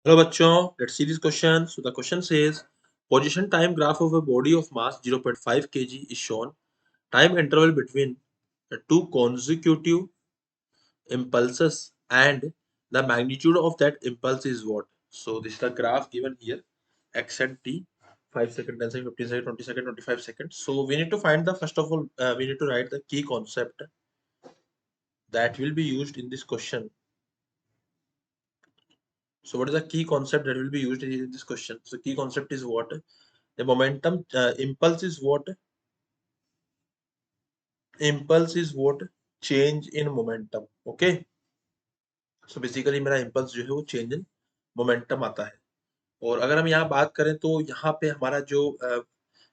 Hello बच्चों, let's see this question. So the question says, position time graph of a body of mass 0.5 kg is shown. Time interval between the two consecutive impulses and the magnitude of that impulse is what? So this is the graph given here, x and t, 5 second, 10 second, 15 second, 20 second, 25 seconds. So we need to find the, first of all, we need to write the key concept that will be used in this question. So what is the key concept that will be used in this question? So key concept is what? The momentum impulse is what? Impulse is what? Change in momentum. Okay. So basically मेरा impulse जो है वो change in momentum आता है. और अगर हम यहाँ बात करें तो यहाँ पे हमारा जो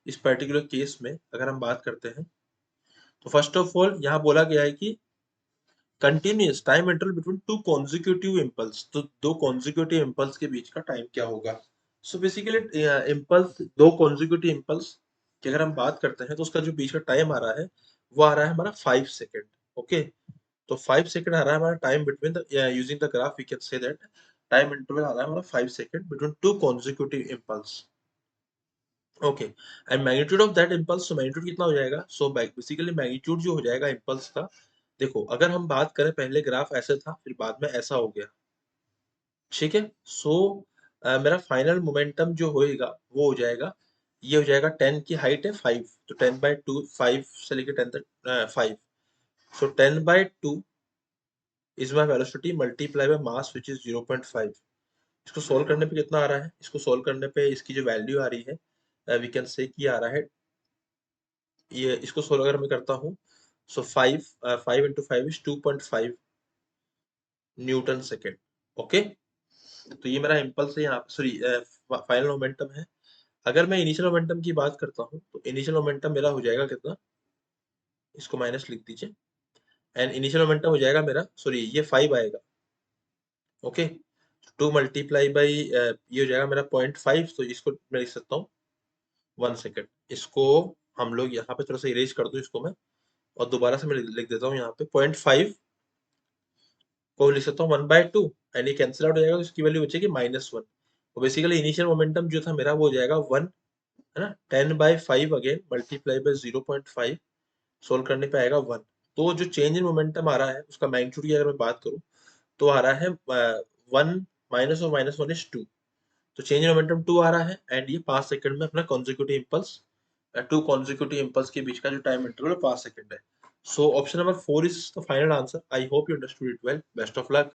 इस पर्टिकुलर केस में अगर हम बात करते हैं तो फर्स्ट ऑफ ऑल यहाँ बोला गया है कि continuous time interval between two consecutive impulse, तो दो कॉन्जिक्यूटिव इम्पल्स के बीच का टाइम क्या होगा. सो बेसिकली इम्पल्स, दो कॉन्जिक्यूटिव इम्पल्स की अगर हम बात करते हैं तो उसका जो बीच का टाइम आ रहा है वो आ रहा है हमारा 5 सेकेंड. ओके, तो 5 सेकेंड आ रहा है हमारा time between the, using the graph we can say that time interval आ रहा है हमारा 5 second between two consecutive impulse. Okay, and magnitude of that impulse, तो मैग्नीट्यूड कितना हो जाएगा. सो बेसिकली मैग्नीट्यूड जो हो जाएगा इम्पल्स का, देखो अगर हम बात करें पहले ग्राफ ऐसे था फिर बाद में ऐसा हो गया, ठीक है. सो मेरा फाइनल मोमेंटम जो होएगा वो हो जाएगा, ये हो जाएगा 10 की हाइट है 5, तो 10/2, 5 से लेकर 10 तक 5. सो 10/2 is my velocity multiply by mass which is 0.5. इसको सोल्व करने पे कितना आ रहा है, इसको सोल्व करने पे इसकी जो वैल्यू आ रही है वी कैन से कि आ रहा है, ये इसको सोल्व अगर मैं करता हूँ सो 5 into 5 is 2.5 Newton second. Okay, तो ये मेरा इम्पल्स है यहाँ, सॉरी फाइनल मोमेंटम है. अगर मैं इनिशियल मोमेंटम की बात करता हूँ तो इनिशियल मोमेंटम मेरा हो जाएगा कितना, इसको माइनस लिख दीजिए. एंड इनिशियल मोमेंटम हो जाएगा मेरा, सॉरी ये 5 आएगा. ओके, 2 मल्टीप्लाई बाई ये हो जाएगा मेरा 0.5, तो इसको मैं लिख सकता हूँ 1 सेकेंड. इसको हम लोग यहाँ पे थोड़ा सा इरेज कर दूं इसको मैं, और दोबारा से मैं लिख देता हूँ यहाँ पे 0.5 को लिख सकता हूँ 1/2, एंड ये कैंसिल आउट हो जाएगा तो इसकी वैल्यू बचेगी -1. तो बेसिकली इनिशियल मोमेंटम जो था मेरा वो हो जाएगा 1, है ना. 10/5 अगेन मल्टीप्लाई बाय 0.5, सोल्व करने पे आएगा 1. तो जो चेंज इन मोमेंटम आ रहा है उसका मैग्नीट्यूड की अगर मैं बात करूं तो आ रहा है 1 माइनस और -1 इज 2. तो चेंज इन मोमेंटम 2 आ रहा है, एंड ये 5 सेकंड में अपना consecutive impulse, to consecutive impulse के बीच का जो टाइम इंटरवल 5 सेकंड है. So option number 4 is the final answer. I hope you understood it well. Best of luck.